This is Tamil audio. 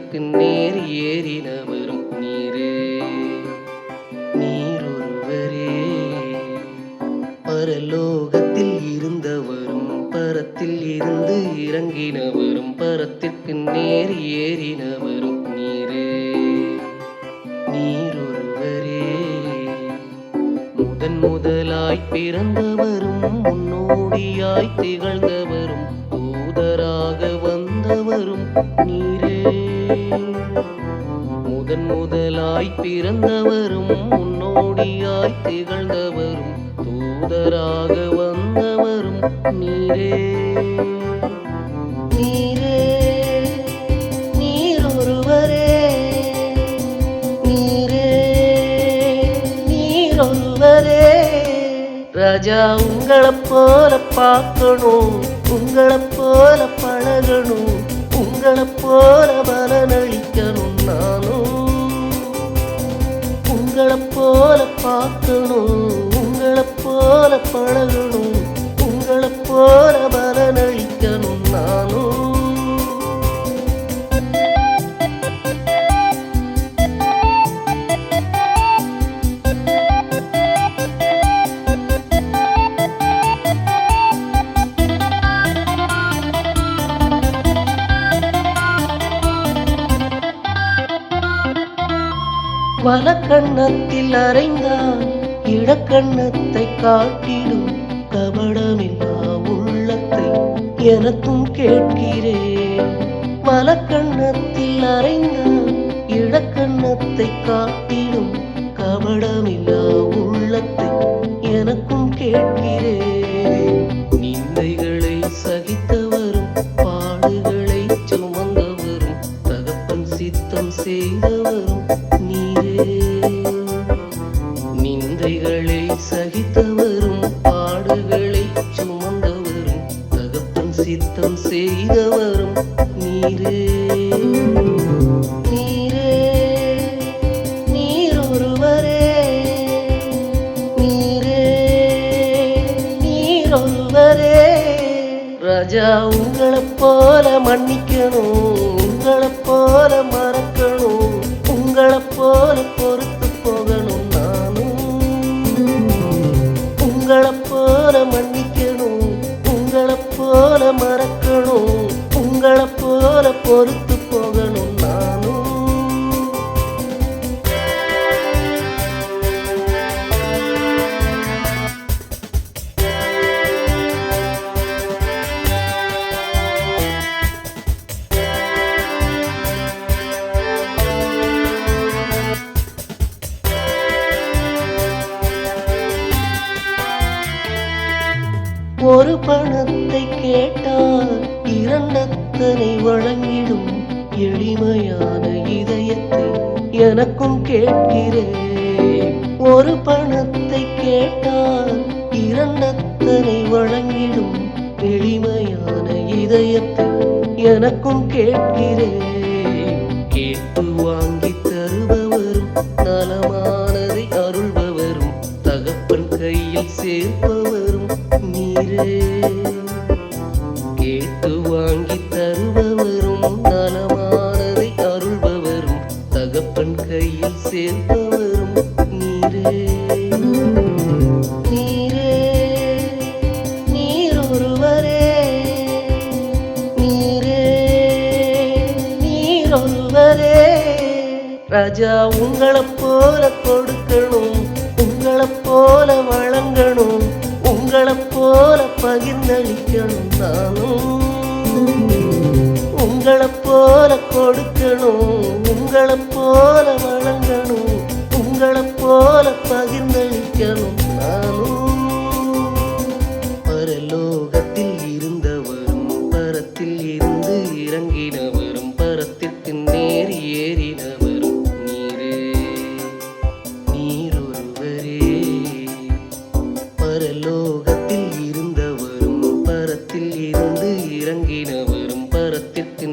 பரத்திற்கு நேர் ஏறினவரும் நீரே. நீரொருவரே பரலோகத்தில் இருந்தவரும் பரத்தில் இருந்து இறங்கினவரும் பரத்திற்கு நேர் ஏறினவரும் நீரே. நீரொருவரே முதலாய் பிறந்தவரும் முன்னோடியாய் திகழ்ந்தவரும் தூதராக வந்தவரும் நீரே. முதலாய் பிறந்தவரும் முன்னோடியாய் திகழ்ந்தவரும் தூதராக வந்தவரும் நீரே. நீரே நீரொருவரே நீரே நீரொருவரே. ராஜா உங்களைப் போல பார்க்கணும், உங்களைப் போல பழகணும், உங்களைப் போல பலனளிக்கணும். நானும் உங்களைப் போல பார்க்கணும், உங்களைப் போல பழகணும், உங்களைப் போல பலனளிக்கணும். நானும் வலக்கண்ணத்தில் அறைந்தால் இடக்கண்ணத்தை காட்டிடும் கபடமில்லா உள்ளத்தை எனக்கும் கேட்கிறேன். வலக்கண்ணத்தில் அறைந்தால் இடக்கண்ணத்தை காட்டிடும் கபடமில்லா உள்ளத்தை எனக்கும் கேட்கிறேன். நிந்தைகளை சகித்தவரும் பாடுகளை சுமந்தவரும் தகப்பன் சித்தம் செய்தவரும் நீரே. நிந்தைகளை சகித்தவரும் பாடுகளை சுமந்தவரும் தகப்பன் சித்தம் செய்தவரும் நீரே. நீரே நீரொருவரே நீரே நீரொருவரே. ராஜா உங்களைப் போல மன்னிக்கணும், உங்களைப் போல மறக்கணும், உங்களைப் போல பொறுத்து போகணும். நானும் உங்களைப் போல மன்னிக்கணும், உங்களைப் போல மறக்கணும், உங்களைப் போல பொறுத்து போகணும். நானும் ஒரு பணத்தை கேட்டால் இரண்டத்தனை வழங்கிடும் எளிமையான இதயத்தை எனக்கும் கேட்கிறேன். ஒரு பணத்தை கேட்டால் இரண்டத்தனை வழங்கிடும் எளிமையான இதயத்தை எனக்கும் கேட்கிறேன். கேட்டு வாங்கி தருபவரும் நலமானதை அருள்பவரும் தகப்பன் கையில் சேர்ப்பவரும் நீரே. கேட்டு வாங்கி தருபவரும் நலமானதை அருள்பவரும் தகப்பன் கையில் சேர்ப்பவரும் நீரே. நீரே நீரொருவரே நீரே நீரொருவரே. ராஜா உங்களைப் போல கொடுக்கணும், உங்களைப் போல வழங்கணும், உங்களைப் போல பகிர்ந்தளிக்கணும். நானும் உங்களைப் போல கொடுக்கணும், உங்களைப் போல வழங்கணும், உங்களைப் போல பகிர்ந்தளிக்கணும். நானும் பரலோகத்தில் இருந்தவரும் பரத்தில் இருந்து இறங்கினவரும் பரத்திற்கு நேர் ஏறினவரும் நீரே. நீரொருவரே பரலோகத்தில் இருந்தவரும் பரத்தில் இருந்து இறங்கினவரும் பரத்திற்கு